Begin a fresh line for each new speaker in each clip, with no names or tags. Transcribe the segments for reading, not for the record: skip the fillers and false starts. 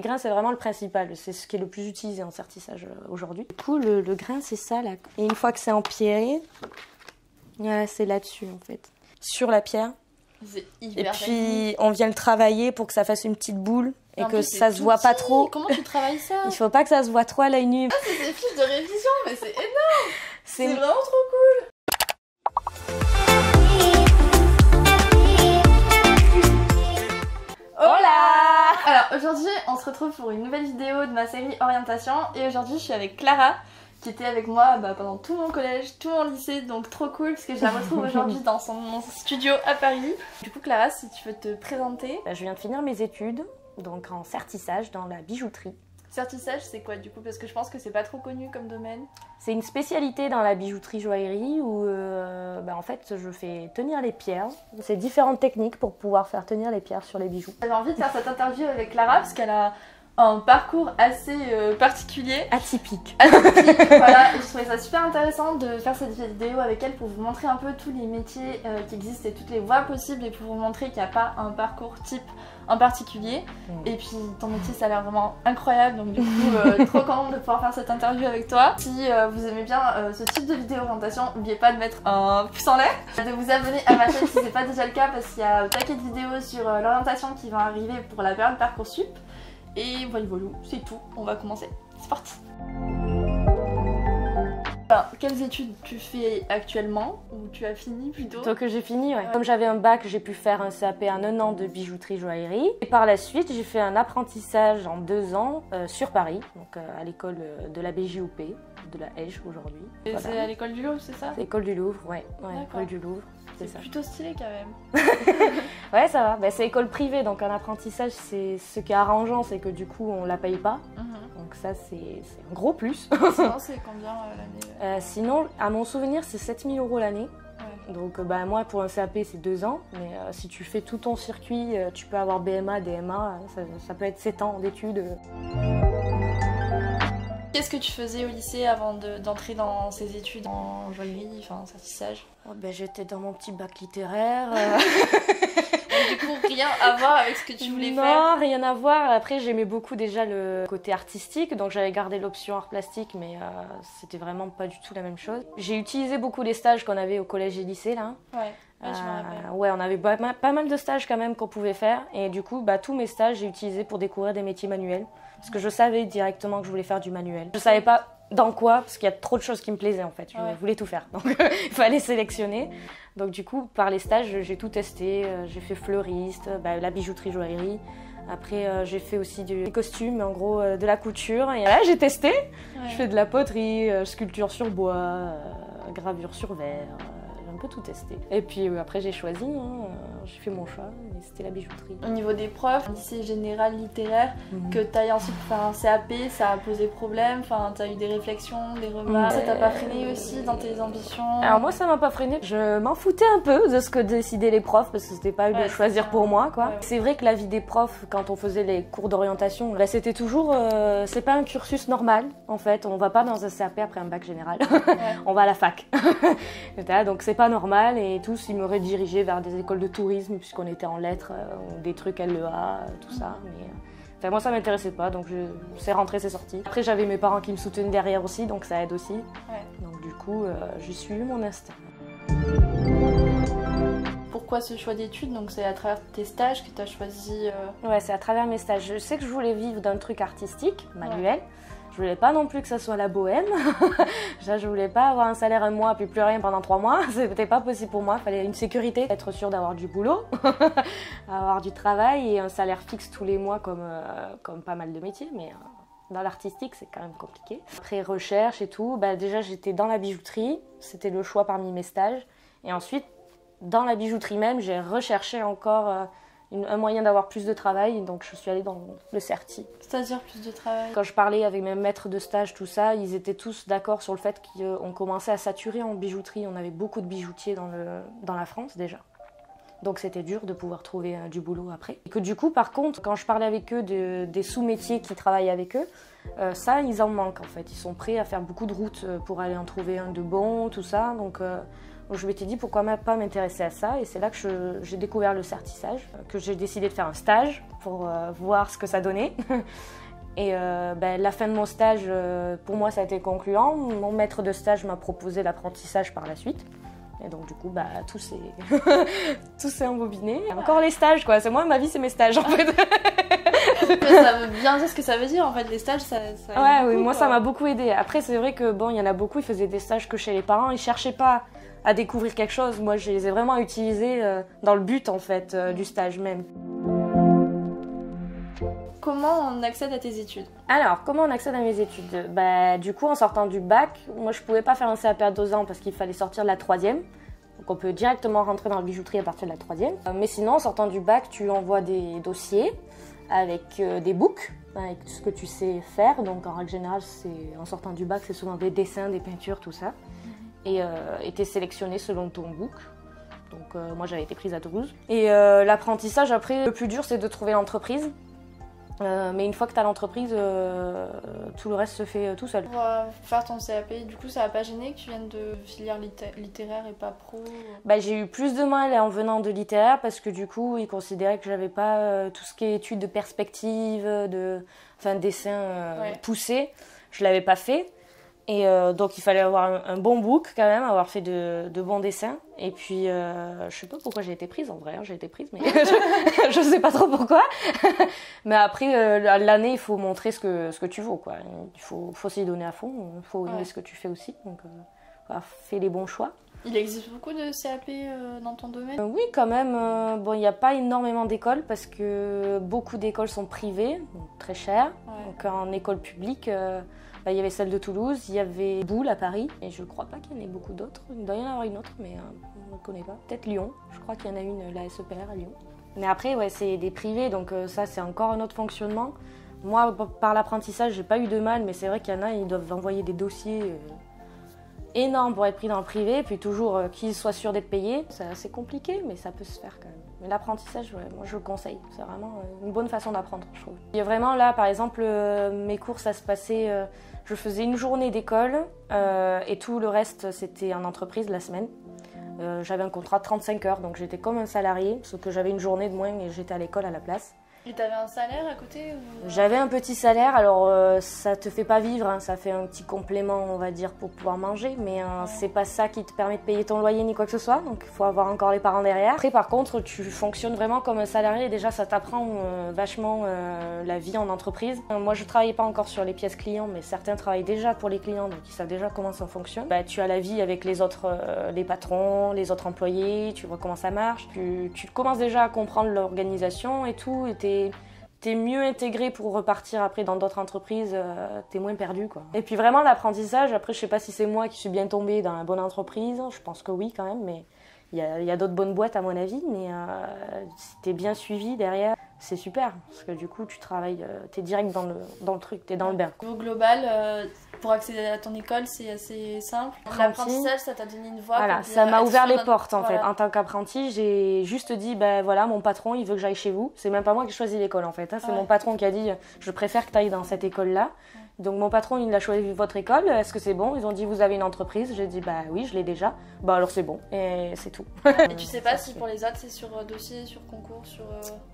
Les grains, c'est vraiment le principal, c'est ce qui est le plus utilisé en sertissage aujourd'hui. Du coup, le grain, c'est ça là. Et une fois que c'est empierré, voilà, c'est là-dessus en fait, sur la pierre.
C'est hyper
et puis
technique.
on vient le travailler pour que ça fasse une petite boule et
En
que
plus,
ça
c'est
se voit
tout
pas
petit.
trop.
Comment tu travailles ça?
Il faut pas que ça se voit trop à l'œil nu.
Ah, c'est des fiches de révision, mais c'est énorme. C'est
C'est
vraiment trop cool.
Hola!
Alors aujourd'hui, on se retrouve pour une nouvelle vidéo de ma série Orientation et aujourd'hui, je suis avec Clara qui était avec moi pendant tout mon collège, tout mon lycée, donc trop cool parce que je la retrouve aujourd'hui dans mon studio à Paris. Du coup, Clara, si tu veux te présenter.
Je viens de finir mes études, donc en sertissage dans la bijouterie.
Sertissage, c'est quoi du coup? Parce que je pense que c'est pas trop connu comme domaine.
C'est une spécialité dans la bijouterie-joaillerie où en fait je fais tenir les pierres. C'est différentes techniques pour pouvoir faire tenir les pierres sur les bijoux.
J'avais envie de faire cette interview avec Clara parce qu'elle a un parcours assez particulier.
Atypique.
Voilà, et je trouvais ça super intéressant de faire cette vidéo avec elle pour vous montrer un peu tous les métiers qui existent et toutes les voies possibles et pour vous montrer qu'il n'y a pas un parcours type en particulier. Et puis ton métier ça a l'air vraiment incroyable, donc du coup trop contente de pouvoir faire cette interview avec toi. Si vous aimez bien ce type de vidéo orientation, n'oubliez pas de mettre un pouce en l'air, de vous abonner à ma chaîne si c'est pas déjà le cas parce qu'il y a un paquet de vidéos sur l'orientation qui vont arriver pour la période Parcoursup. Et voilà, c'est tout, on va commencer, c'est parti. Alors, quelles études tu fais actuellement, ou tu as fini plutôt?
Donc j'ai fini, ouais. Comme j'avais un bac, j'ai pu faire un CAP en 1 an de bijouterie-joaillerie. Et par la suite, j'ai fait un apprentissage en 2 ans sur Paris, donc à l'école de la BJOP, de la Ège aujourd'hui.
Et
Voilà.
c'est à l'école du Louvre, c'est ça?
L'école du Louvre, ouais, l'école du Louvre.
C'est plutôt stylé quand même.
Ouais, ça va. C'est école privée, donc un apprentissage, c'est ce qui est arrangeant, c'est que du coup, on la paye pas. Donc ça, c'est un gros plus.
Sinon, c'est combien l'année?
Sinon, à mon souvenir, c'est 7 000 € l'année.
Ouais.
Donc moi, pour un CAP, c'est 2 ans. Mais si tu fais tout ton circuit, tu peux avoir BMA, DMA, ça peut être 7 ans d'études.
Qu'est-ce que tu faisais au lycée avant d'entrer dans ces études en joaillerie, enfin sertissage?
J'étais dans mon petit bac littéraire.
Donc, du coup, rien à voir avec ce que tu voulais faire?
Non, rien à voir. Après, j'aimais beaucoup déjà le côté artistique, donc j'avais gardé l'option art plastique, mais c'était vraiment pas du tout la même chose. J'ai utilisé beaucoup les stages qu'on avait au collège et lycée, là.
Ouais, je me rappelle.
Ouais, on avait pas mal de stages quand même qu'on pouvait faire, et du coup, tous mes stages, j'ai utilisé pour découvrir des métiers manuels, parce que je savais directement que je voulais faire du manuel. Je savais pas dans quoi, parce qu'il y a trop de choses qui me plaisaient en fait, je voulais tout faire, donc il fallait sélectionner. Donc du coup, par les stages, j'ai tout testé, j'ai fait fleuriste, la bijouterie-joaillerie, après j'ai fait aussi des costumes, en gros de la couture, et là j'ai testé, je fais de la poterie, sculpture sur bois, gravure sur verre, j'ai un peu tout testé. Et puis après j'ai choisi, j'ai fait mon choix, et c'était la bijouterie.
Au niveau des profs, lycée général littéraire, que tu ailles ensuite faire un CAP, ça a posé problème, enfin tu as eu des réflexions, des remarques, ça t'a pas freiné aussi dans tes ambitions?
Alors moi ça m'a pas freiné, je m'en foutais un peu de ce que décidaient les profs parce que c'était pas eux de choisir pour moi quoi. C'est vrai que la vie des profs quand on faisait les cours d'orientation, c'était toujours, c'est pas un cursus normal en fait, on va pas dans un CAP après un bac général, on va à la fac. Donc c'est pas normal et tous ils me redirigeaient vers des écoles de tourisme puisqu'on était en lettres, des trucs LEA, tout ça. Mais moi ça m'intéressait pas donc c'est rentré, c'est sorti. Après j'avais mes parents qui me soutenaient derrière aussi donc ça aide aussi. Donc du coup j'ai suivi mon instinct.
Pourquoi ce choix d'études? Donc c'est à travers tes stages que tu as choisi
Ouais, c'est à travers mes stages. Je sais que je voulais vivre d'un truc artistique, manuel. Je voulais pas non plus que ça soit la bohème. Je voulais pas avoir un salaire un mois puis plus rien pendant 3 mois. C'était pas possible pour moi. Il fallait une sécurité, être sûr d'avoir du boulot, avoir du travail et un salaire fixe tous les mois comme pas mal de métiers. Mais dans l'artistique, c'est quand même compliqué. Après recherche et tout, déjà j'étais dans la bijouterie. C'était le choix parmi mes stages. Et ensuite, dans la bijouterie même, j'ai recherché encore un moyen d'avoir plus de travail, donc je suis allée dans le certi.
C'est-à-dire plus de travail?
Quand je parlais avec mes maîtres de stage, tout ça, ils étaient tous d'accord sur le fait qu'on commençait à saturer en bijouterie. On avait beaucoup de bijoutiers dans la France déjà. Donc c'était dur de pouvoir trouver du boulot après. Et que du coup, par contre, quand je parlais avec eux des sous-métiers qui travaillent avec eux, ça, ils en manquent en fait. Ils sont prêts à faire beaucoup de routes pour aller en trouver un de bon, tout ça. Donc Je m'étais dit pourquoi pas m'intéresser à ça et c'est là que j'ai découvert le certissage, que j'ai décidé de faire un stage pour voir ce que ça donnait. Et la fin de mon stage, pour moi, ça a été concluant. Mon maître de stage m'a proposé l'apprentissage par la suite. Et donc du coup, tout s'est embobiné. Encore les stages, quoi. C'est moi, ma vie, c'est mes stages, en fait.
Ça veut bien dire ce que ça veut dire, en fait. Les stages, ça
ouais, oui, moi, ça m'a beaucoup aidé. Après, c'est vrai que, il y en a beaucoup, ils faisaient des stages que chez les parents. Ils cherchaient pas à découvrir quelque chose. Moi, je les ai vraiment utilisés dans le but, en fait, du stage même.
Comment on accède à tes études?
Alors, comment on accède à mes études? Du coup, en sortant du bac, moi je pouvais pas faire un CAP à 2 ans parce qu'il fallait sortir de la 3e. Donc on peut directement rentrer dans la bijouterie à partir de la 3e. Mais sinon, en sortant du bac, tu envoies des dossiers avec des books, avec ce que tu sais faire. Donc en règle générale, en sortant du bac, c'est souvent des dessins, des peintures, tout ça. Et tu es sélectionné selon ton book. Donc moi j'avais été prise à Toulouse. Et l'apprentissage, après, le plus dur, c'est de trouver l'entreprise. Mais une fois que tu as l'entreprise, tout le reste se fait tout seul.
Pour faire ton CAP, du coup, ça n'a pas gêné que tu viennes de filière littéraire et pas pro?
J'ai eu plus de mal en venant de littéraire parce que du coup, ils considéraient que j'avais pas tout ce qui est études de perspective, dessin poussé. Je l'avais pas fait. Et donc il fallait avoir un bon book quand même, avoir fait de bons dessins. Et puis je sais pas pourquoi j'ai été prise en vrai, j'ai été prise mais je sais pas trop pourquoi. Mais après l'année il faut montrer ce que tu vaux quoi. Il faut s'y donner à fond, il faut aimer ce que tu fais aussi. Donc fais les bons choix. Il
existe beaucoup de CAP dans ton domaine?
Oui, quand même. Il n'y a pas énormément d'écoles parce que beaucoup d'écoles sont privées, donc très chères. Ouais. Donc en école publique, il y avait celle de Toulouse, il y avait Boulle à Paris, et je ne crois pas qu'il y en ait beaucoup d'autres. Il doit y en avoir une autre, mais on ne la connaît pas. Peut-être Lyon, je crois qu'il y en a une, la SEPR à Lyon. Mais après, c'est des privés, donc ça, c'est encore un autre fonctionnement. Moi, par l'apprentissage, j'ai pas eu de mal, mais c'est vrai qu'il y en a, ils doivent envoyer des dossiers énormes pour être pris dans le privé, puis toujours qu'ils soient sûrs d'être payés. C'est assez compliqué, mais ça peut se faire quand même. Mais l'apprentissage, moi je le conseille. C'est vraiment une bonne façon d'apprendre, je trouve. Et vraiment là, par exemple, mes cours, ça se passait... je faisais une journée d'école et tout le reste, c'était en entreprise la semaine. J'avais un contrat de 35 heures, donc j'étais comme un salarié, sauf que j'avais une journée de moins et j'étais à l'école à la place.
Et t'avais un salaire à côté ou...
J'avais un petit salaire, alors ça te fait pas vivre, hein, ça fait un petit complément on va dire pour pouvoir manger, mais c'est pas ça qui te permet de payer ton loyer ni quoi que ce soit, donc il faut avoir encore les parents derrière. Après par contre tu fonctionnes vraiment comme un salarié et déjà ça t'apprend vachement la vie en entreprise. Moi je travaillais pas encore sur les pièces clients, mais certains travaillent déjà pour les clients, donc ils savent déjà comment ça fonctionne. Tu as la vie avec les autres, les patrons, les autres employés, tu vois comment ça marche, tu commences déjà à comprendre l'organisation et tout, et t'es mieux intégré pour repartir après dans d'autres entreprises, t'es moins perdu quoi. Et puis vraiment l'apprentissage, après je sais pas si c'est moi qui suis bien tombée dans la bonne entreprise, je pense que oui quand même, mais il y a d'autres bonnes boîtes à mon avis, mais si t'es bien suivi derrière, c'est super, parce que du coup tu travailles, t'es direct dans le truc, t'es dans le bain.
Au global, pour accéder à ton école, c'est assez simple. L'apprentissage, ça t'a donné une voie.
Voilà, ça m'a ouvert les portes en fait. En tant qu'apprenti, j'ai juste dit, voilà, mon patron, il veut que j'aille chez vous. C'est même pas moi qui ai choisi l'école en fait. C'est mon patron qui a dit, je préfère que tu ailles dans cette école-là. Donc mon patron, il a choisi votre école. Est-ce que c'est bon? Ils ont dit, vous avez une entreprise? J'ai dit, oui, je l'ai déjà. Alors c'est bon. Et c'est tout.
Et tu sais pas si pour les autres, c'est sur dossier, sur concours, sur...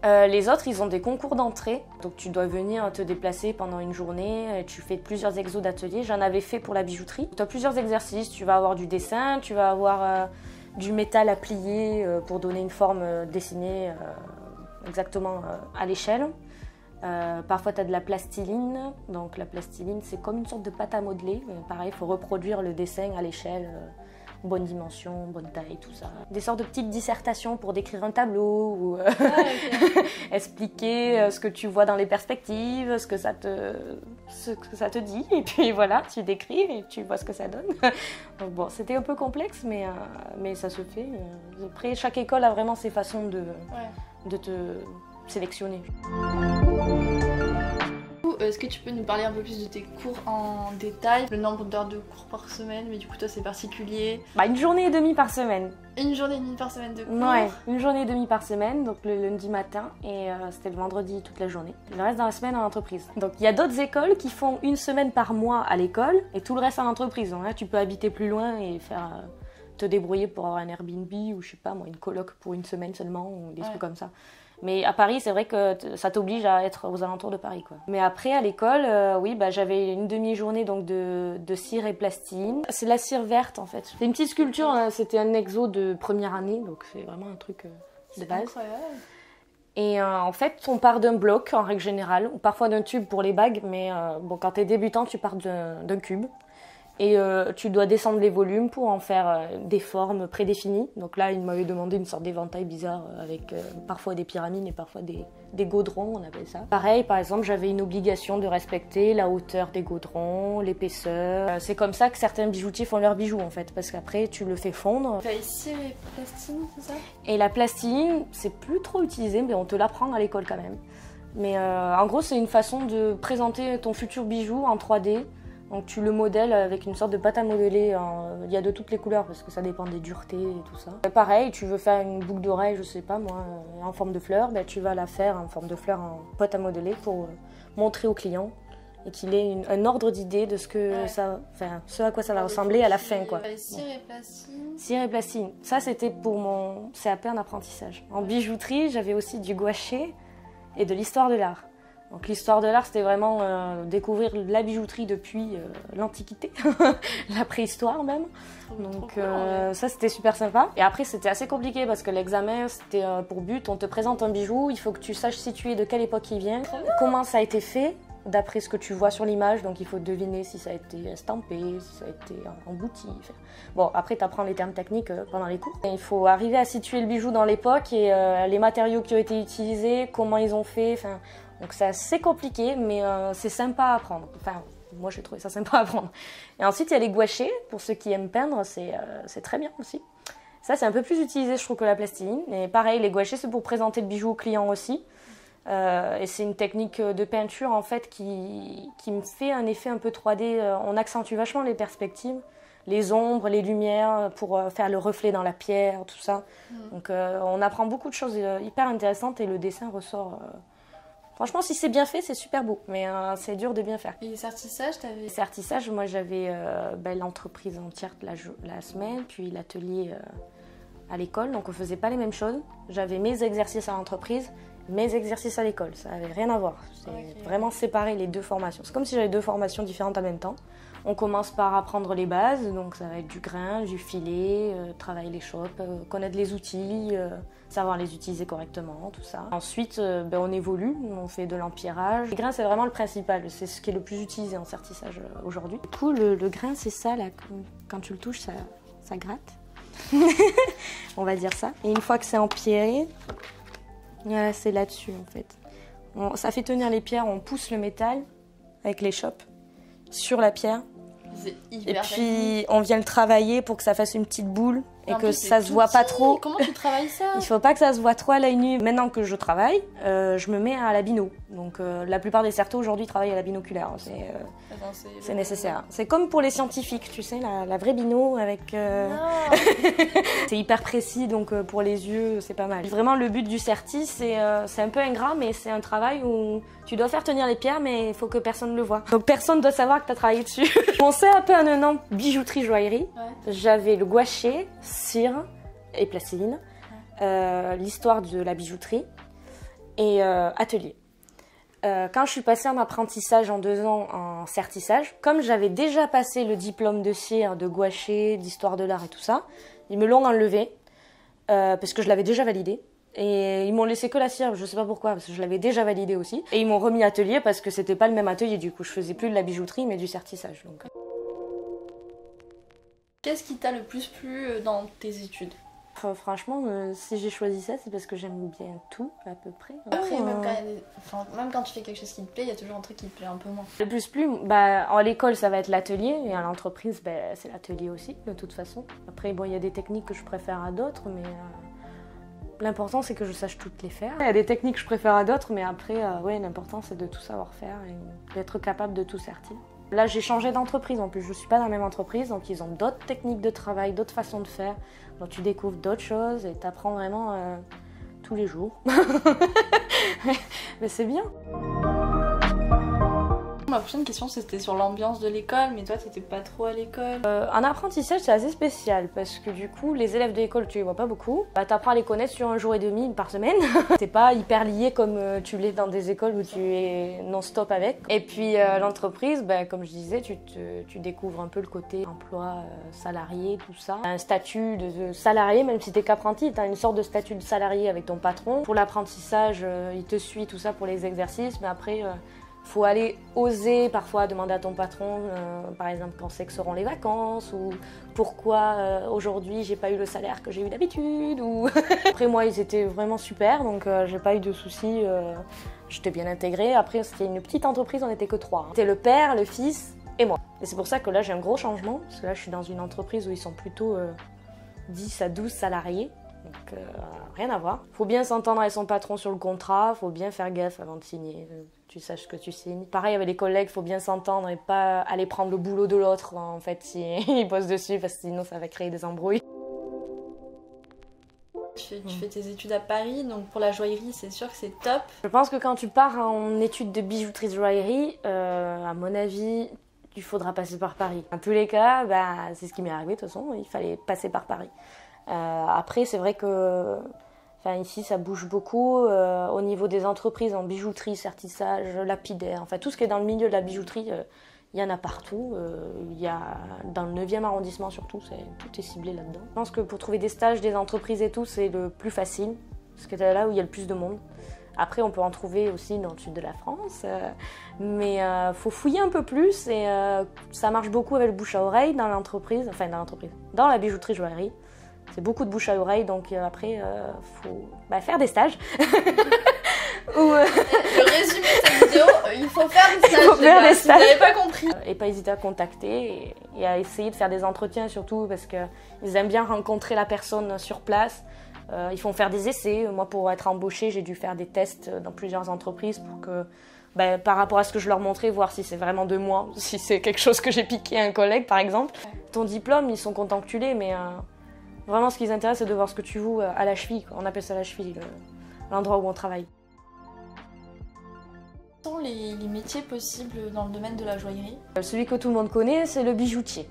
Les autres, ils ont des concours d'entrée. Donc tu dois venir te déplacer pendant une journée. Tu fais plusieurs exos d'atelier. J'en avais fait pour la bijouterie. Tu as plusieurs exercices. Tu vas avoir du dessin, tu vas avoir du métal à plier pour donner une forme dessinée exactement à l'échelle. Parfois tu as de la plastiline, donc la plastiline c'est comme une sorte de pâte à modeler, pareil il faut reproduire le dessin à l'échelle, bonne dimension, bonne taille, tout ça. Des sortes de petites dissertations pour décrire un tableau ou expliquer ce que tu vois dans les perspectives, ce que ça te dit, et puis voilà, tu décris et tu vois ce que ça donne. Donc bon, c'était un peu complexe mais ça se fait. Après chaque école a vraiment ses façons de te sélectionner.
Est-ce que tu peux nous parler un peu plus de tes cours en détail? Le nombre d'heures de cours par semaine, mais du coup toi c'est particulier.
Une journée et demie par semaine.
Une journée et demie par semaine de cours?
Ouais, une journée et demie par semaine, donc le lundi matin et c'était le vendredi toute la journée. Le reste dans la semaine en entreprise. Donc il y a d'autres écoles qui font une semaine par mois à l'école et tout le reste en entreprise. Donc là tu peux habiter plus loin et faire te débrouiller pour avoir un Airbnb ou je sais pas moi, une coloc pour une semaine seulement ou des trucs comme ça. Mais à Paris, c'est vrai que ça t'oblige à être aux alentours de Paris, quoi. Mais après, à l'école, oui, bah, j'avais une demi-journée donc de cire et plasticine. C'est la cire verte, en fait. C'est une petite sculpture, hein, c'était un exo de première année, donc c'est vraiment un truc de base.
Incroyable.
Et en fait, on part d'un bloc, en règle générale, ou parfois d'un tube pour les bagues, mais bon, quand t'es débutant, tu pars d'un cube. Et tu dois descendre les volumes pour en faire des formes prédéfinies. Donc là, il m'avait demandé une sorte d'éventail bizarre avec parfois des pyramides et parfois des gaudrons, on appelle ça. Pareil, par exemple, j'avais une obligation de respecter la hauteur des gaudrons, l'épaisseur. C'est comme ça que certains bijoutiers font leurs bijoux en fait, parce qu'après tu le fais fondre.
Tu as ici les plastines, c'est ça?
Et la plastine, c'est plus trop utilisé, mais on te l'apprend à l'école quand même. Mais en gros, c'est une façon de présenter ton futur bijou en 3D. Donc tu le modèles avec une sorte de pâte à modeler, il y a de toutes les couleurs parce que ça dépend des duretés et tout ça. Et pareil, tu veux faire une boucle d'oreille, je sais pas moi, en forme de fleur, ben, tu vas la faire en forme de fleur en pâte à modeler pour montrer au client et qu'il ait un ordre d'idée de ce que ça, enfin, ce à quoi ça va ressembler à la fin, quoi.
Cire et plastine.
Cire et plastine, ça c'était pour mon CAP en apprentissage. En bijouterie, j'avais aussi du gouaché et de l'histoire de l'art. Donc l'histoire de l'art, c'était vraiment découvrir la bijouterie depuis l'Antiquité, la préhistoire même. Donc ça, c'était super sympa. Et après, c'était assez compliqué parce que l'examen, c'était pour but, on te présente un bijou, il faut que tu saches situer de quelle époque il vient, comment ça a été fait, d'après ce que tu vois sur l'image. Donc il faut deviner si ça a été estampé, si ça a été embouti. Bon, après, tu apprends les termes techniques pendant les cours. Et il faut arriver à situer le bijou dans l'époque et les matériaux qui ont été utilisés, comment ils ont fait, enfin... Donc c'est assez compliqué, mais c'est sympa à apprendre. Enfin, moi j'ai trouvé ça sympa à apprendre. Et ensuite il y a les gouachés, pour ceux qui aiment peindre, c'est très bien aussi. Ça c'est un peu plus utilisé je trouve que la plastiline. Et pareil, les gouachés c'est pour présenter le bijou au client aussi. Et c'est une technique de peinture en fait qui me fait un effet un peu 3D. On accentue vachement les perspectives, les ombres, les lumières, pour faire le reflet dans la pierre, tout ça. Donc on apprend beaucoup de choses hyper intéressantes et le dessin ressort... Franchement, si c'est bien fait, c'est super beau, mais c'est dur de bien faire.
Et les sertissages, t'avais...
Les sertissages, moi j'avais l'entreprise entière la semaine, puis l'atelier à l'école, donc on faisait pas les mêmes choses. J'avais mes exercices à l'entreprise, mes exercices à l'école, ça n'avait rien à voir. C'est vraiment séparé les deux formations. C'est comme si j'avais deux formations différentes en même temps. On commence par apprendre les bases, donc ça va être du grain, du filet, travailler les chopes, connaître les outils, savoir les utiliser correctement, tout ça. Ensuite, on évolue, on fait de l'empierrage. Le grain, c'est vraiment le principal, c'est ce qui est le plus utilisé en sertissage aujourd'hui. Du coup, le grain, c'est ça, là, quand tu le touches, ça gratte. On va dire ça. Et une fois que c'est empierré, c'est là-dessus, en fait. Ça fait tenir les pierres, on pousse le métal avec les chopes sur la pierre. Et puis on vient le travailler pour que ça fasse une petite boule et que ça se voit pas trop.
Comment tu travailles ça?
Il faut pas que ça se voit trop à l'œil nu. Maintenant que je travaille, je me mets à la bino. Donc la plupart des certos aujourd'hui travaillent à la binoculaire. C'est nécessaire. C'est comme pour les scientifiques, tu sais, la vraie bino avec... c'est hyper précis, donc pour les yeux, c'est pas mal. Vraiment, le but du certi, c'est un peu ingrat, mais c'est un travail où tu dois faire tenir les pierres, mais il faut que personne le voit. Donc personne doit savoir que tu as travaillé dessus. Mon CAP en un an, bijouterie, joaillerie. J'avais le gouaché, cire et plastiline, l'histoire de la bijouterie et atelier. Quand je suis passée en apprentissage en 2 ans en sertissage, comme j'avais déjà passé le diplôme de cire, de gouaché, d'histoire de l'art et tout ça, ils me l'ont enlevé parce que je l'avais déjà validé. Et ils m'ont laissé que la cire, je sais pas pourquoi, parce que je l'avais déjà validé aussi. Et ils m'ont remis atelier parce que c'était pas le même atelier, du coup je faisais plus de la bijouterie mais du sertissage. Donc.
Qu'est-ce qui t'a le plus plu dans tes études?
Franchement, si j'ai choisi ça, c'est parce que j'aime bien tout, à peu près.
Après, même quand tu fais quelque chose qui te plaît, il y a toujours un truc qui te plaît un peu moins.
Le plus plu, à l'école, ça va être l'atelier, et à l'entreprise, c'est l'atelier aussi, de toute façon. Après, il y a des techniques que je préfère à d'autres, mais l'important, c'est que je sache toutes les faire. Il y a des techniques que je préfère à d'autres, mais après, l'important, c'est de tout savoir faire et d'être capable de tout sertir. Là, j'ai changé d'entreprise en plus, je suis pas dans la même entreprise, donc ils ont d'autres techniques de travail, d'autres façons de faire. Donc tu découvres d'autres choses et tu apprends vraiment tous les jours. Mais c'est bien.
Ma prochaine question c'était sur l'ambiance de l'école, mais toi t'étais pas trop à l'école.
En apprentissage c'est assez spécial parce que du coup les élèves de l'école tu les vois pas beaucoup. T'apprends à les connaître sur 1 jour et demi par semaine. T'es pas hyper lié comme tu l'es dans des écoles où tu es non-stop avec. Et puis l'entreprise, comme je disais, tu découvres un peu le côté emploi salarié, tout ça. Un statut de salarié, même si t'es qu'apprenti, t'as une sorte de statut de salarié avec ton patron. Pour l'apprentissage, il te suit tout ça pour les exercices, mais après faut aller oser parfois demander à ton patron, par exemple, quand c'est que seront les vacances, ou pourquoi aujourd'hui j'ai pas eu le salaire que j'ai eu d'habitude. Ou... Après moi ils étaient vraiment super, donc j'ai pas eu de soucis, j'étais bien intégrée. Après c'était une petite entreprise, on n'était que 3. C'était le père, le fils et moi. Et c'est pour ça que là j'ai un gros changement, parce que là je suis dans une entreprise où ils sont plutôt 10 à 12 salariés. Donc rien à voir. Faut bien s'entendre avec son patron sur le contrat, faut bien faire gaffe avant de signer, tu saches ce que tu signes. Pareil avec les collègues, faut bien s'entendre et pas aller prendre le boulot de l'autre en fait si ils bossent dessus, parce que sinon ça va créer des embrouilles.
Tu fais tes études à Paris, donc pour la joaillerie c'est sûr que c'est top.
Je pense que quand tu pars en études de bijouterie de joaillerie, à mon avis, il faudra passer par Paris. En tous les cas, c'est ce qui m'est arrivé de toute façon, il fallait passer par Paris. Après, c'est vrai que ici, ça bouge beaucoup au niveau des entreprises en bijouterie, sertissage, lapidaire. Enfin, tout ce qui est dans le milieu de la bijouterie, il y en a partout. Il y a dans le 9e arrondissement surtout, tout est ciblé là-dedans. Je pense que pour trouver des stages, des entreprises et tout, c'est le plus facile, parce que c'est là où il y a le plus de monde. Après, on peut en trouver aussi dans le sud de la France, mais faut fouiller un peu plus et ça marche beaucoup avec le bouche à oreille dans l'entreprise, dans la bijouterie joaillerie. C'est beaucoup de bouche à oreille, donc après, faut faire des stages.
Le résumé de cette vidéo, il faut faire des stages.
Il faut faire des stages.
Si vous n'avez pas compris.
Et pas hésiter à contacter et à essayer de faire des entretiens surtout, parce qu'ils aiment bien rencontrer la personne sur place. Ils font faire des essais. Moi, pour être embauchée, j'ai dû faire des tests dans plusieurs entreprises pour que, par rapport à ce que je leur montrais, voir si c'est vraiment de moi, si c'est quelque chose que j'ai piqué à un collègue, par exemple. Ton diplôme, ils sont contents que tu l'aies, mais vraiment, ce qui les intéresse, c'est de voir ce que tu vaux à la cheville. On appelle ça la cheville, l'endroit où on travaille.
Quels sont les métiers possibles dans le domaine de la joaillerie?
Celui que tout le monde connaît, c'est le bijoutier.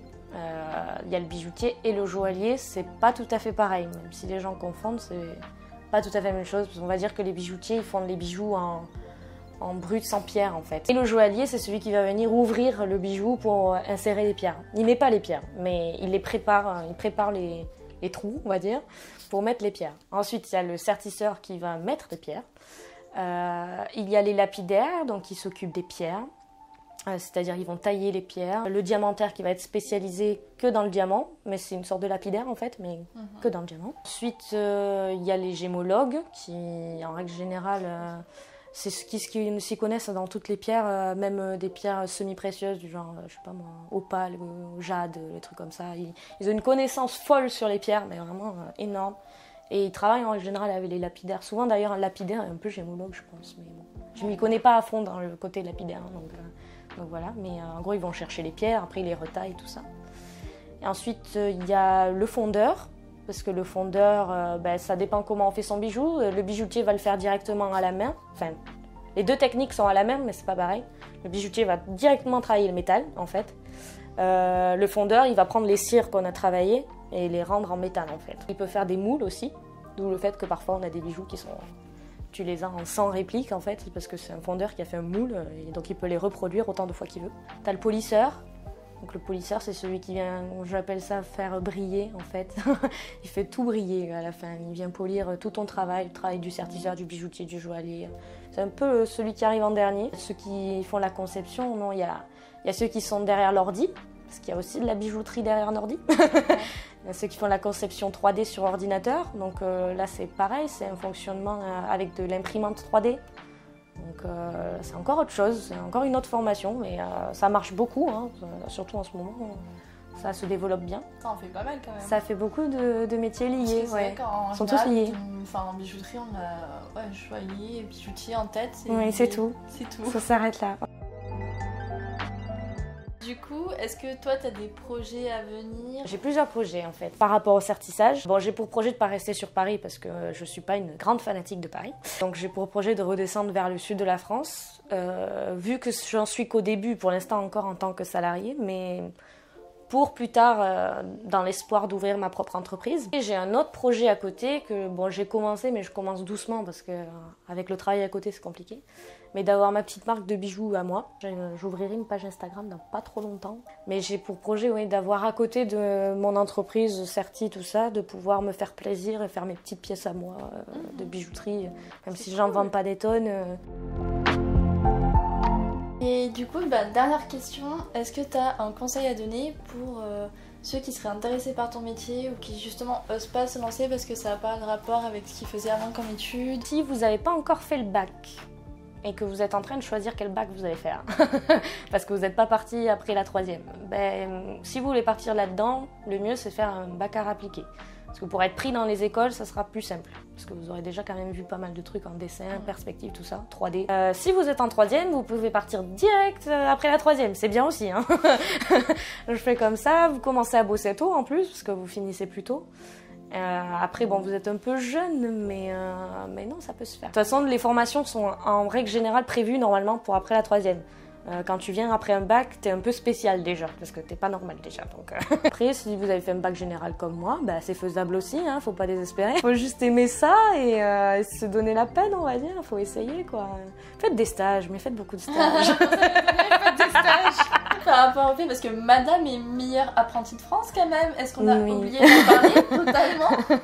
Il y a le bijoutier et le joaillier, c'est pas tout à fait pareil. Même si les gens confondent, c'est pas tout à fait la même chose. On va dire que les bijoutiers, ils font les bijoux en brut sans pierre en fait. Et le joaillier, c'est celui qui va venir ouvrir le bijou pour insérer les pierres. Il met pas les pierres, mais il les prépare, il prépare les trous, on va dire, pour mettre les pierres. Ensuite, il y a le sertisseur qui va mettre les pierres. Il y a les lapidaires, donc qui s'occupent des pierres. C'est-à-dire ils vont tailler les pierres. Le diamantaire qui va être spécialisé que dans le diamant, mais c'est une sorte de lapidaire en fait, mais que dans le diamant. Ensuite, il y a les gémologues qui, en règle générale, c'est ce qui s'y connaissent dans toutes les pierres, même des pierres semi-précieuses du genre, je sais pas moi, opale, jade, les trucs comme ça. Ils ont une connaissance folle sur les pierres, mais vraiment énorme. Et ils travaillent en règle générale avec les lapidaires. Souvent d'ailleurs, un lapidaire est un peu gémologue, je pense, mais bon. Je m'y connais pas à fond dans le côté lapidaire, donc voilà, mais en gros ils vont chercher les pierres, après ils les retaillent, tout ça. Et ensuite il y a le fondeur, parce que le fondeur, ça dépend comment on fait son bijou. Le bijoutier va le faire directement à la main, enfin les deux techniques sont à la main, mais c'est pas pareil. Le bijoutier va directement travailler le métal en fait. Le fondeur il va prendre les cires qu'on a travaillées et les rendre en métal en fait. Il peut faire des moules aussi, d'où le fait que parfois on a des bijoux qui sont... Tu les as en 100 répliques en fait, parce que c'est un fondeur qui a fait un moule, et donc il peut les reproduire autant de fois qu'il veut. T'as le polisseur. Donc le polisseur, c'est celui qui vient, j'appelle ça, faire briller en fait. Il fait tout briller à la fin. Il vient polir tout ton travail, le travail du sertisseur, du bijoutier, du joaillier. C'est un peu celui qui arrive en dernier. Ceux qui font la conception, non, il y a ceux qui sont derrière l'ordi, parce qu'il y a aussi de la bijouterie derrière un ordi. Il y a ceux qui font la conception 3D sur ordinateur, donc là c'est pareil, c'est un fonctionnement avec de l'imprimante 3D. Donc c'est encore autre chose, c'est encore une autre formation, mais ça marche beaucoup, hein, surtout en ce moment, ça se développe bien.
Ça en fait pas mal quand même.
Ça fait beaucoup de métiers liés,
ouais.
Ils sont tous liés.
En bijouterie, on a joaillier et bijoutier en tête.
Oui, c'est tout.
C'est tout.
Ça s'arrête là.
Du coup, est-ce que toi, tu as des projets à venir?
J'ai plusieurs projets en fait. Par rapport au certissage, bon, j'ai pour projet de pas rester sur Paris parce que je suis pas une grande fanatique de Paris. Donc j'ai pour projet de redescendre vers le sud de la France. Vu que j'en suis qu'au début, pour l'instant encore en tant que salarié, mais pour plus tard, dans l'espoir d'ouvrir ma propre entreprise. Et j'ai un autre projet à côté que bon, j'ai commencé, mais je commence doucement parce que avec le travail à côté, c'est compliqué. Mais d'avoir ma petite marque de bijoux à moi. J'ouvrirai une page Instagram dans pas trop longtemps. Mais j'ai pour projet d'avoir à côté de mon entreprise Certi, tout ça, de pouvoir me faire plaisir et faire mes petites pièces à moi de bijouterie, même si j'en vends pas des tonnes.
Et du coup, dernière question, est-ce que tu as un conseil à donner pour ceux qui seraient intéressés par ton métier ou qui justement osent pas se lancer parce que ça n'a pas de rapport avec ce qu'ils faisaient avant comme études?
Si vous n'avez pas encore fait le bac et que vous êtes en train de choisir quel bac vous allez faire, parce que vous n'êtes pas parti après la 3e, si vous voulez partir là-dedans, le mieux c'est faire un bac art appliqué. Parce que pour être pris dans les écoles, ça sera plus simple. Parce que vous aurez déjà quand même vu pas mal de trucs en dessin, perspective, tout ça, 3D. Si vous êtes en 3e, vous pouvez partir direct après la 3e. C'est bien aussi. Hein. Je fais comme ça, vous commencez à bosser tôt en plus, parce que vous finissez plus tôt. Après, bon, vous êtes un peu jeune, mais non, ça peut se faire. De toute façon, les formations sont en règle générale prévues normalement pour après la 3e. Quand tu viens après un bac, t'es un peu spécial déjà, parce que t'es pas normal déjà. Donc, Après, si vous avez fait un bac général comme moi, c'est faisable aussi, hein, faut pas désespérer. Faut juste aimer ça et se donner la peine, on va dire, faut essayer quoi. Faites des stages, mais faites beaucoup de stages.
Faites des stages. Par rapport au fait, parce que madame est meilleure apprentie de France quand même, est-ce qu'on a oublié d'en parler totalement?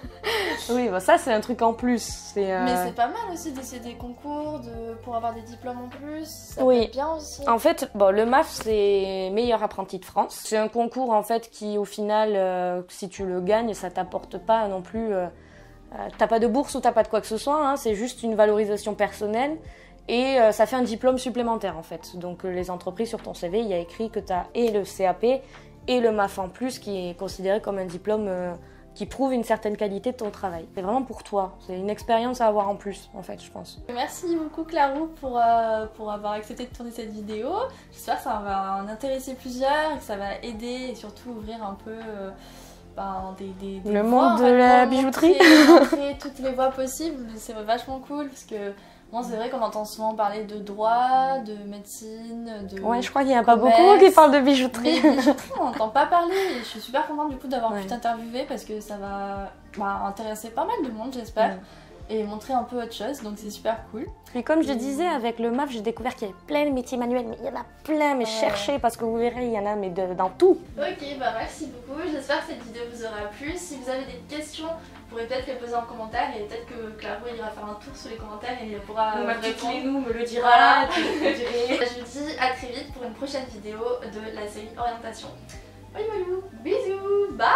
Oui, ça c'est un truc en plus.
Mais c'est pas mal aussi d'essayer des concours, pour avoir des diplômes en plus, ça peut être bien aussi.
En fait, le MAF c'est meilleur apprenti de France. C'est un concours en fait qui au final, si tu le gagnes, ça t'apporte pas non plus... t'as pas de bourse ou t'as pas de quoi que ce soit, hein, c'est juste une valorisation personnelle. Et ça fait un diplôme supplémentaire en fait. Donc les entreprises sur ton CV, il y a écrit que tu as et le CAP et le MAF en plus qui est considéré comme un diplôme qui prouve une certaine qualité de ton travail. C'est vraiment pour toi, c'est une expérience à avoir en plus en fait je pense.
Merci beaucoup Clarou pour avoir accepté de tourner cette vidéo. J'espère que ça va en intéresser plusieurs et que ça va aider et surtout ouvrir un peu...
le monde de la bijouterie.
Montrer toutes les voies possibles, c'est vachement cool parce que bon, c'est vrai qu'on entend souvent parler de droit, de médecine, de...
Ouais, je crois qu'il n'y a pas beaucoup qui parlent de bijouterie.
Mais bijouterie, on n'entend pas parler et je suis super contente du coup d'avoir pu t'interviewer parce que ça va intéresser pas mal de monde, j'espère. Et montrer un peu autre chose, donc c'est super cool.
Puis comme je disais, avec le MAF, j'ai découvert qu'il y avait plein de métiers manuels, mais il y en a plein, mais cherchez parce que vous verrez, il y en a mais dans tout.
Ok, merci beaucoup, j'espère que cette vidéo vous aura plu. Si vous avez des questions, vous pourrez peut-être les poser en commentaire et peut-être que Clarou ira faire un tour sur les commentaires et il pourra
répondre. Me le dira.
Voilà, je vous dis à très vite pour une prochaine vidéo de la série Orientation. Bisous, bye.